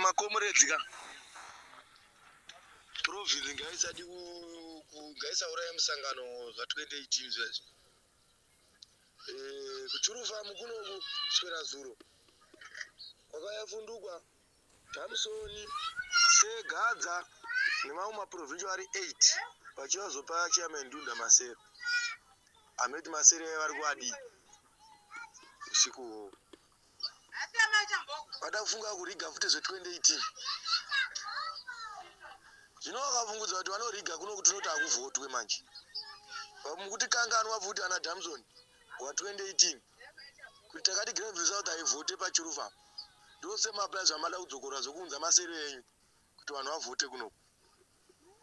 makomrades ka province ngaisadi ngaisauraya musangano zva 2018 zvezvi kuchurufamu kunoku swera zuro kwakayafundukwa Thompson Segadza nemamwe maprovincial ari 8 vachivazopa chairman Dunda Masero Ahmed Masere vari kuadi usiku vada kufunga kuriga futi zve2018 zvino vakafungudza kuti vanoriga kuno kuti unoti hakuvhotwe manje mukuti kanganwa futi ana Thompson wa2018 kuti takati Grave South aivhote pachirufa ndose maplaza amada kudzokora zokuunza Masero enyu kuti vanhu vavhote kuno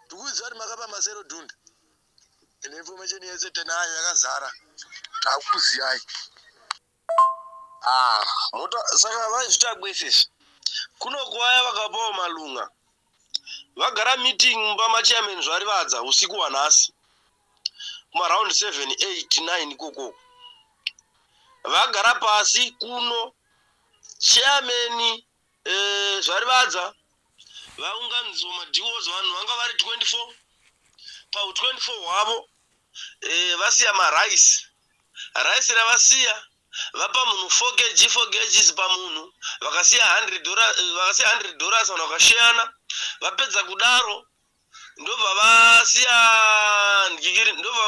tikuziva kuti makapa Masero Dunda ine information yese tenayo yakazara takuziyai saka vazvitagwesesa kuno kwaya vakapawo malunga vagara meeting pamachairman zvari vadza usiku hwanhasi kumaraundi 7 8 9 koko vagara pasi kuno chairman zvari vadza vaunganidzwa madiwos vanhu vanga vari 24 pau24 hwavo vasiya maraisi ravasiya vapa munhu 4 kgs pamunhu vakasiya $100 vanhu vakashiyana vapedza kudaro ndobva vasiya ndikiri ndobva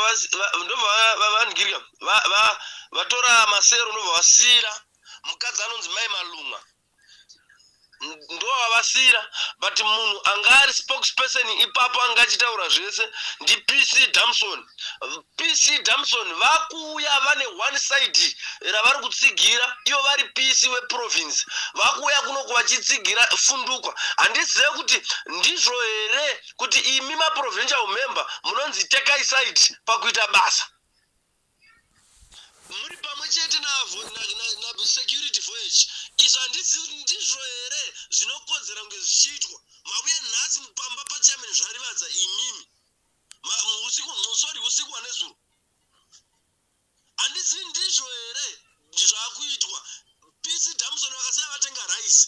vavandikirika vatora Masero ndobva vasira mukadzi anonzi Mai Malunga ndovavasira but munhu anga ari spokesperson ipapo anga achitaura zvese ndi PC Thompson vakuuya vane one side ravari kutsigira ivo vari PC weprovince vakuuya kuno kuvachitsigira fundukwa handizive kuti ndizvo here kuti imi maprovincial member munonzi tekai side pakuita basa muri pamwe chete na security voyage izvo handizivi ndizvo here zvinokodzera kunge zvichiitwa mauye nhasi mupamba pachairman zvari vadza imimi usiku hwanezuro handizivi ndizvo here zvakuitwa PC Thompson vakasiya vatenga raisi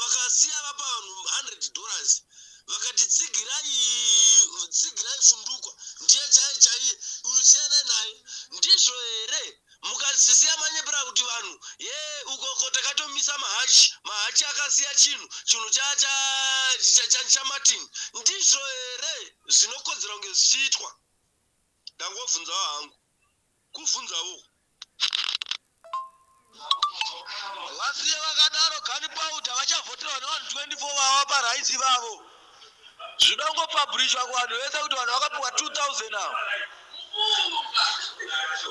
vakasiya vapa vanhu $100 vakati tsigirai fundukwa ndiye chaiye usiyana naye ndizvo here mukasisiya manyepera kuti vanhu ukoko takatomisa mahachi akasiya chinhu chamatini ndizvo here zvinokodzera kunge zvichiitwa ndangovhunzawo hangu kuvhunzawo vasiye vakadaro gani pauti havachavhoterwa nevanhu 24 vava paraisi vavo zvinongopabhurishwa kuvanhu vese kuti vanhu vakapiwa 2000 avo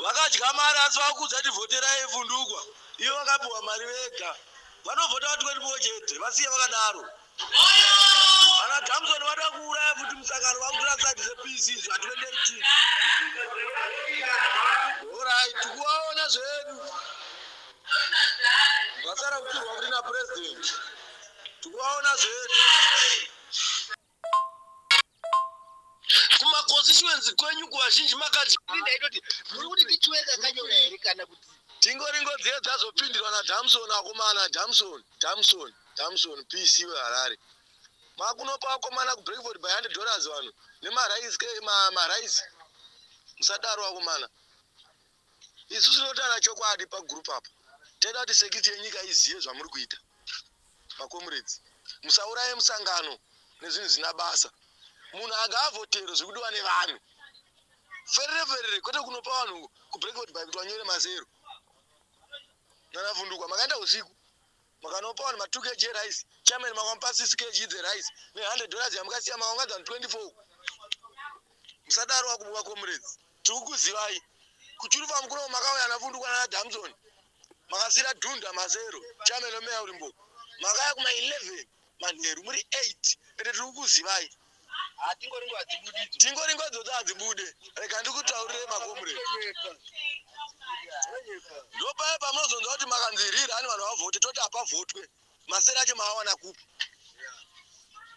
vakadya mari asi vakudza kuti vhoterai fundukwa ivo vakapiwa mari vega vanovhota va24 chete vasiye vakadaro ana Thompson vada kuuraya futi musangano vakutora side zePC zva2018 alright tikuvaona zvedu vasara kuturwa kuti napresident tikuvaona zvedu kumaconstituency kwenyu kuvazhinji makati ndaitoti muri kuti tichiweka kanyora here kana kuti tingoringo dziye dzazopindirwa naThompson akomana Thompson PC weHarare makunopa akomana kuBreakford by $100 vanhu nemaraisi musadaro akomana isu tinotana chokwadi pagroup apa tenda kuti security yenyika izive zvamuri kuita makomrades musauraye musangano nezvinhu zvina basa munhu agaavhotero zvikudiwa nevanhu ferere kwete kunopa vanhu kuBreakford by kuti vanyore Masero nanavundukwa makaenda usiku makanopa vanhu ma2 kg rice chairman makampa 6 kg dzerice ne$100 yamukasiya makaungadza 24 musadaro wakubuka comrades tikukuzivai kuchurufa mukuru makauya navundukwa naThompson makasira Dunda Masero chairman wemeya urimbo makaya kuma 11 manheru muri 8 ende tikukuzivai tingoringo dzodzo hadzibude rega ndikutaurire makomrades ndopaye pamunozonzwa kuti makanzirira ani vanhu vavhote toti hapavhotwe Masero acho maawana kupi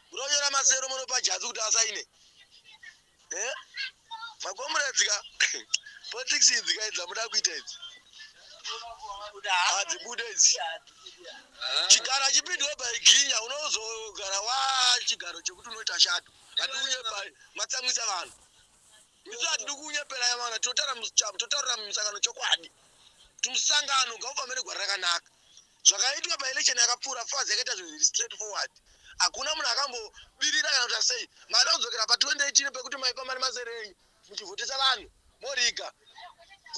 munonyora Masero munopa jasi kuti asaine makomrades ka politics idzi kaidza muda kuita idzi adzibude idzi chigaro chipindwe paiginya unozogara wachigaro chekuti unoita shato atiunye matsamwisa vanhu isu hatidi kunyepera yavana totaurira musangano chokwadi kuti musangano ngaufambire gwara rakanaka zvakaitwa paelection yakapfuura fazi yakaita zvinhu straight forward hakuna munhu akambobirira kana kuti sei mada kudzokera pa2018 pekuti maipa mari maserenyi muchivhotesa vanhu moriga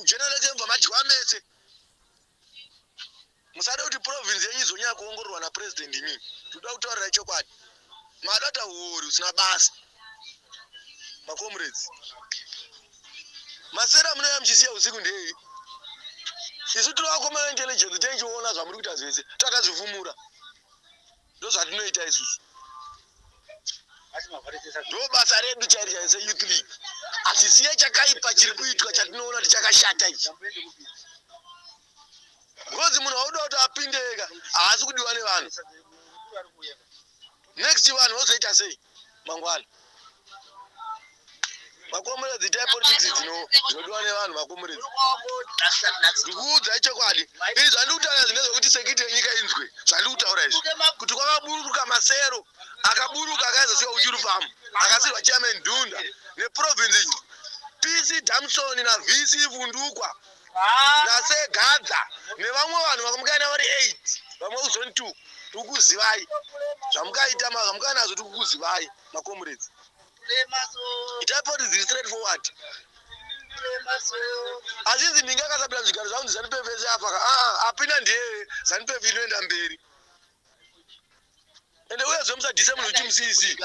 general election bva madyiwa mese musada kuti province yenyu izonyanya kuongororwa napresident inini toda kutaurira chokwadi madata uori usina basa macomrades masera munoya muchisiya usiku ndei isu tiri vakomana intelligence tenchiona zvamuri kuita zvese takazvifumura ndo zvatinoita isusu ndo basa redu chairi chaise youth league hatisiye chakaipa chiri kuitwa chatinoona kuti chakashata ichi because munhu auda kuti apindeka haasi kudiwa nevanhu next vanhu vozoita sei mangwana macomrades itai politics dzinodiwa nevanhu macomrades ndikuudza chokwadi izvi zvandikutaura zvinezvekuti sekiti yenyika inzwe zvandikutaura izvi kuti kwakaburuka masero akaburuka akaizosiwa uchirufamu akasirwa chairman dhunda neprovince PC Damson naVC Vundukwa nasegadza nevamwe vanhu vakamukaina vari 8 vamwe kuzone 2 tikukuzivai zvamukaita zvamukainazo tikukuzivai macomrades itai politics straight forward azvinzi ndinge akasapira zvigaro zvangu ZANU-PF vese apaka apinda ndiye ZANU-PF inoenda mberi ende uyezve musadhise munhu uchi musisi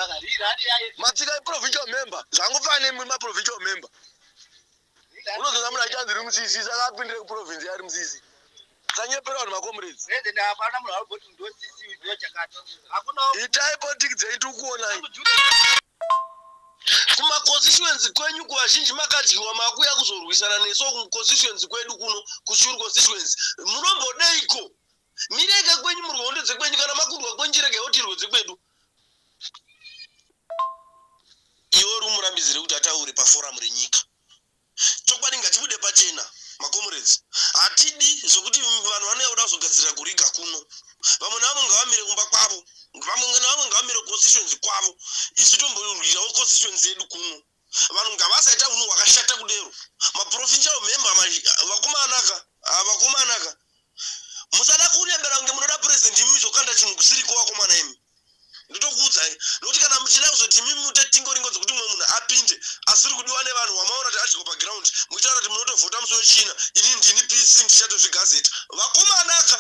matsika provincial member zvangofane maprovincial member unozoza munhu achitanzi ri musisi saka apindire kuprovince yari musisi sanyepera vanhu macomrades itai politics dzaitu kuonai kumaconstituency kwenyu kuvazhinji makadyiwa makuya kuzorwisana neso kuconstituency kwedu kuno kushuru constituency munombodeiko mirege kwenyu murwondo dzekwenyu kana makundwa kwenjirege yotirwe dzekwedu iwe uri murambizire kuti ataure paforamu renyika chokwadi ngatibude pachena macomrades hatidi zvokuti vanhu vanouya kuda kuzogadzirira kuriga kuno vamwe navo ngavamire kumba kwavo vamwe navo ngavamire constituency kwavo isu tomborwirawo constituency yedu kuno vanhu ngavasaita unhu hwakashata kudero maprovincial member vakomanaka musada kunyembera kunge munoda president imi zvokanda chinhu kusiriko vakomana imi ndotokuudzai nokuti kana muchida kuzoti imi mutatingoringo dzekuti mumwe munhu apinde asiri kudiwa nevanhu wamaona kuti adyiwa paground muchitaura kuti munotovhota musi wechina ini ndini PC ndichatozvigazeta vakomanaka